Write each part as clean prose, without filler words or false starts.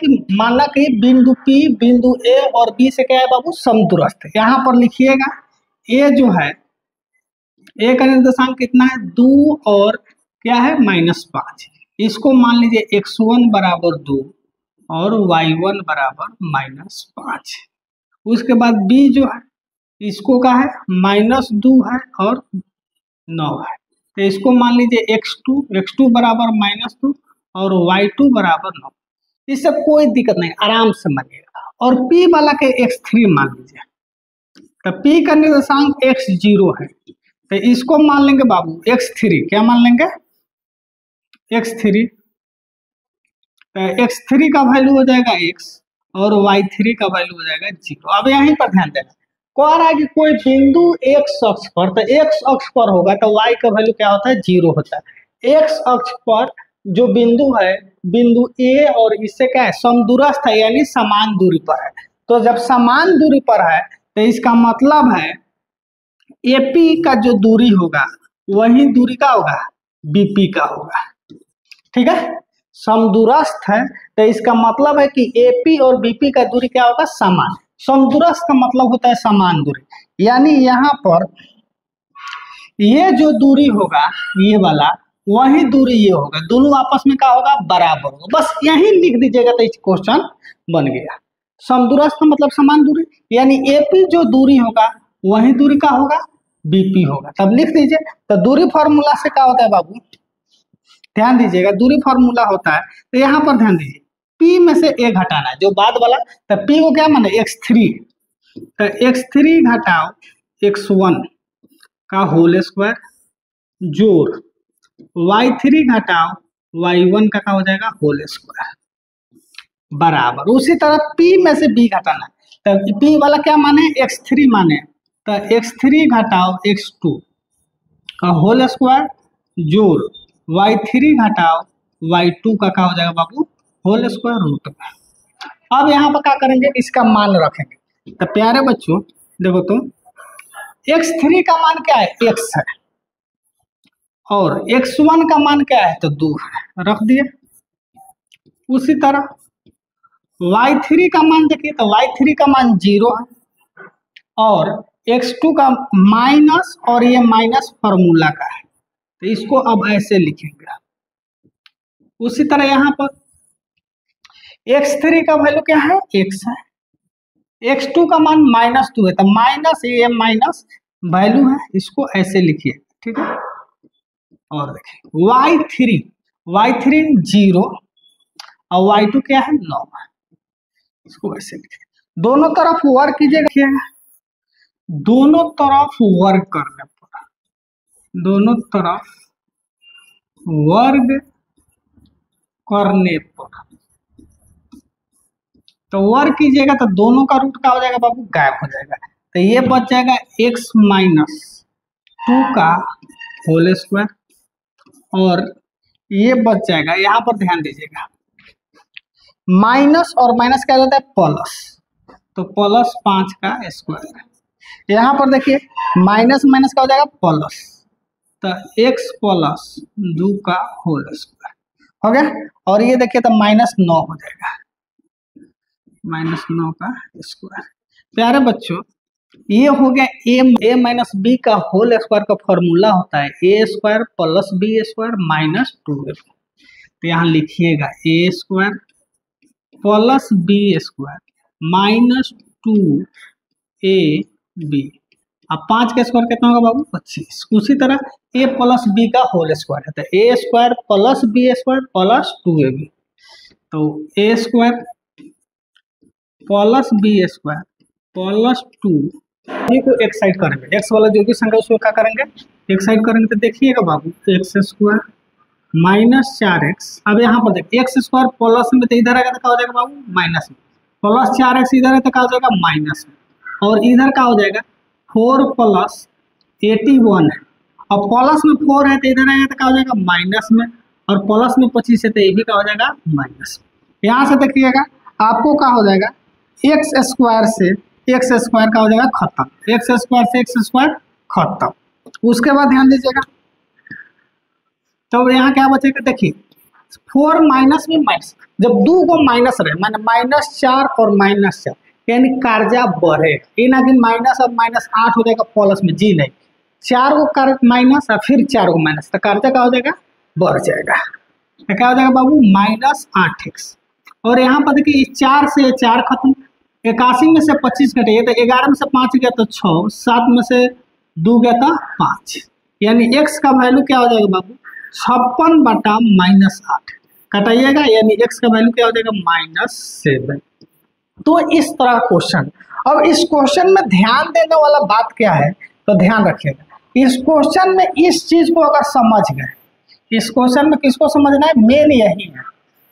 कि माना कि बिंदु P बिंदु A और B से क्या है बाबू, समदूरस्थ है। यहाँ पर लिखिएगा A जो है, A का निर्देशांक कितना है, 2 और क्या है -5। इसको मान लीजिए x1 बराबर 2 और y1 बराबर -5। उसके बाद B जो है इसको क्या है, -2 है और 9 है, तो इसको मान लीजिए x2 बराबर -2 और y2 बराबर 9। इससे कोई दिक्कत नहीं, आराम से मानिएगा। और P वाला के x3 मान लीजिए, तो P का निर्देशांक x0 है, तो इसको मान लेंगे बाबू x3। क्या मान लेंगे, x3। तो x3 का वैल्यू हो जाएगा x और y3 का वैल्यू हो जाएगा 0। अब यहीं पर ध्यान देना, कह रहा है कि कोई बिंदु x अक्ष पर, तो x अक्ष पर होगा तो y का वैल्यू क्या होता है, 0 होता है। x अक्ष पर जो बिंदु है, बिंदु A और इससे क्या है, समदूरस्थ है, यानी समान दूरी पर है। तो जब समान दूरी पर है तो इसका मतलब है AP का जो दूरी होगा वही दूरी का होगा, BP का होगा। ठीक है, समदूरस्थ है तो इसका मतलब है कि AP और BP का दूरी क्या होगा, समान। समदूरस्थ का मतलब होता है समान दूरी, यानी यहाँ पर ये जो दूरी होगा ये वाला, वही दूरी ये होगा, दोनों आपस में क्या होगा, बराबर होगा। बस यही लिख दीजिएगा तो इस क्वेश्चन बन गया। समदूरस्थ का मतलब समान दूरी, यानी AP जो दूरी होगा वही दूरी का होगा, BP होगा। तब लिख दीजिए। तो दूरी फॉर्मूला से क्या होता है बाबू, ध्यान दीजिएगा, दूरी फॉर्मूला होता है, तो यहाँ पर ध्यान दीजिए, P में से A घटाना है जो बाद वाला, तो P को क्या माने, x3। तो x3 घटाओ x1 का होल स्क्वायर जोड़ y3 घटाओ y1 का क्या हो जाएगा, होल स्क्वायर बराबर। उसी तरह P में से B घटाना है, तो P वाला क्या माने, x3 माने, तो x3 घटाओ x2 का होल स्क्वायर जोड़ y3 घटाओ y2 का क्या हो जाएगा बाबू, होल स्क्वायर रूट में। अब यहाँ पर क्या करेंगे, इसका मान रखेंगे। तो प्यारे बच्चों देखो तो x3 का मान क्या है, x है, और x1 का मान क्या है, तो 2 है, रख दिए। उसी तरह y3 का मान देखिए, तो y3 का मान 0 है, और x2 का माइनस, और ये माइनस फॉर्मूला का है, तो इसको अब ऐसे लिखेंगे। उसी तरह यहाँ पर x3 का वैल्यू क्या है, x है, x2 का मान -2 है, तो माइनस ये माइनस वैल्यू है, इसको ऐसे लिखिए। ठीक है, और देखिए y3 0 और y2 क्या है, 9 है, इसको ऐसे लिखिए। दोनों तरफ वर्ग कीजिएगा, दोनों तरफ वर्ग करने पर, दोनों तरफ वर्ग करने पर, तो वर्ग कीजिएगा तो दोनों का रूट का हो जाएगा बाबू, गायब हो जाएगा। तो ये बच जाएगा x -2 का होल स्क्वायर, और ये बच जाएगा, यहाँ पर ध्यान दीजिएगा, माइनस और माइनस क्या होता है, प्लस, तो +5 का स्क्वायर। यहाँ पर देखिए माइनस माइनस का हो जाएगा प्लस, तो x + 2 का होल स्क्वायर हो गया। और ये देखिए तो -9 हो जाएगा, -9 का स्क्वायर। प्यारे बच्चों ये हो गया a - b का होल स्क्वायर का फॉर्मूला होता है a² + b² -2ab। तो यहाँ लिखिएगा a² + b² -2ab। अब 5 का स्क्वायर कितना होगा बाबू, 25। उसी तरह a + b का होल स्क्वायर है, तो a² + b² + 2ab। तो a² + b² + 2 को एक साइड करेंगे, x वाला जो भी संख्या उसको क्या करेंगे, एक साइड करेंगे। तो देखिएगा बाबू x² - 4x। अब यहाँ पर देखिए x² प्लस में, तो इधर आएगा तो क्या हो जाएगा बाबू, माइनस में, प्लस 4x इधर है तो क्या हो जाएगा, माइनस में, और इधर क्या हो जाएगा 4 + 81 है, और प्लस में 4 है तो इधर आएगा तो क्या हो जाएगा, माइनस में, और प्लस में 25 है तो ये भी क्या हो जाएगा, माइनस में। यहाँ से देखिएगा आपको क्या हो जाएगा, x² से x² का हो जाएगा खत्म, x² से x² खत्म। उसके बाद ध्यान दीजिएगा, तो यहाँ क्या बचेगा, देखिए 4 माइनस में माइनस, जब 2 को माइनस रहे माने -4 और -4 यानी कर्जा बढ़े, ये ना कि माइनस और -8 हो जाएगा प्लस में, जी नहीं, 4 को कर माइनस और फिर 4 को माइनस, तो कर्जा क्या हो जाएगा, बढ़ जाएगा। तो क्या हो जाएगा बाबू, -8x। और यहाँ पर देखिए 4 से 4 खत्म, 81 में से 25 घटे तो 11 में से 5 गया तो 6, 7 में से 2 गया था 5, यानी x का वैल्यू क्या हो जाएगा बाबू, 56/-8 कटाइएगा, यानी x का वैल्यू क्या हो जाएगा, -7। तो इस तरह क्वेश्चन। अब इस क्वेश्चन में ध्यान देने वाला बात क्या है, तो ध्यान रखिएगा, इस क्वेश्चन में इस चीज को अगर समझ गए, इस क्वेश्चन में किसको समझना है, मेन यही है।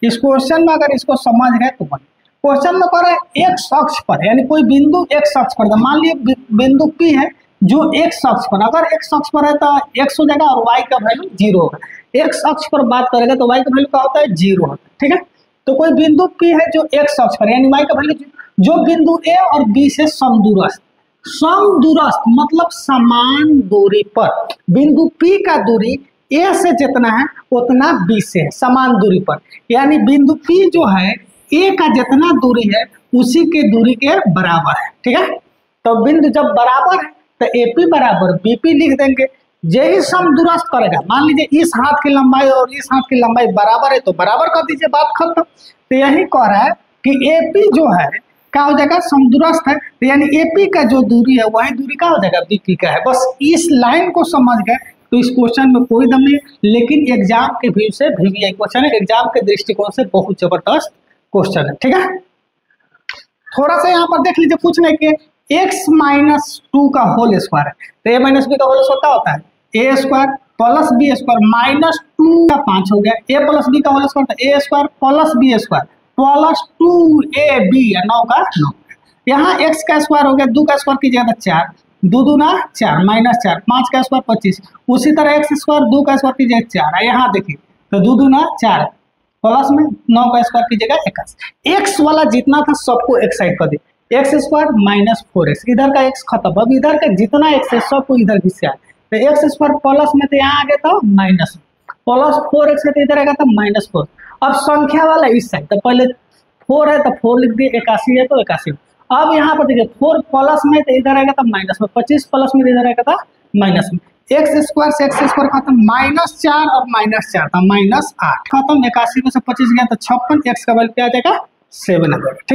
इस क्वेश्चन में अगर इसको समझ गए तो बने। क्वेश्चन में कह रहा है x अक्ष पर, यानी कोई बिंदु x अक्ष पर, मान लीजिए बिंदु P है जो x अक्ष पर, अगर x अक्ष पर है तो x हो जाएगा और y का वैल्यू 0 होगा। x अक्ष पर बात करेगा तो y का वैल्यू क्या होता है, 0 होता है, ठीक है। तो कोई बिंदु P है जो x अक्ष पर, यानी y का वैल्यू जो बिंदु A और B से समदूरस्थ, समदूरस्थ मतलब समान दूरी पर, बिंदु P का दूरी A से जितना है उतना B से है, समान दूरी पर, यानी बिंदु P जो है A का जितना दूरी है उसी के दूरी के बराबर है, ठीक है। तो बिंदु जब बराबर है तो AP बराबर BP लिख देंगे। यही समदूरस्थ करेगा, मान लीजिए इस हाथ की लंबाई और इस हाथ की लंबाई बराबर है तो बराबर कर दीजिए, बात खत्म। तो यही कह रहा है कि AP जो है क्या हो जाएगा, समदूरस्थ है, तो यानी AP का जो दूरी है वही दूरी क्या हो जाएगा, BP का है। बस इस लाइन को समझ गए तो इस क्वेश्चन में कोई दम नहीं, लेकिन एग्जाम के व्यू से VVI क्वेश्चन है, एग्जाम के दृष्टिकोण से बहुत जबरदस्त क्वेश्चन है, ठीक है। थोड़ा सा यहाँ पर देख लीजिए, पूछने के x-2 का होल स्क्वायर है, तो a - b का होल स्क्वायर होता है a square plus b square -2 का 5 हो गया, a प्लस b का होल स्क्वायर था a square plus b square plus 2ab 9 का 9। यहाँ x का स्क्वायर हो गया, 2 का स्क्वायर कीजिएगा तो 4, 2 दूना 4 -4, 5 का स्क्वायर 25, उसी तरह x स्क्वायर 2 का स्क्वायर कीजिएगा 4, यहाँ देखिए तो 2 दूना 4 प्लस में 9 का स्क्वायर कीजिएगा 21, x वाला जितना था सबको एक साइड कर दिए, x स्क्वायर -4x, इधर का x खत्म, अब इधर का जितना x है सबको इधर घिसा, तो x स्क्वायर प्लस में तो यहाँ आ गया था माइनस, प्लस 4x है तो इधर आएगा था -4। अब संख्या वाला इस साइड, तो पहले 4 है तो 4 लिख दिए, 81 है तो 81। अब यहाँ पर देखिए 4 प्लस में तो इधर आएगा था माइनस में, 25 प्लस में इधर आएगा था माइनस में, x स्क्वायर से x स्क्वायर खत्म, -4 और -4 था -8 खत्म, 81 में से 25 गया तो 56, x का वैल्यू क्या आ जाएगा 7 आ जाएगा।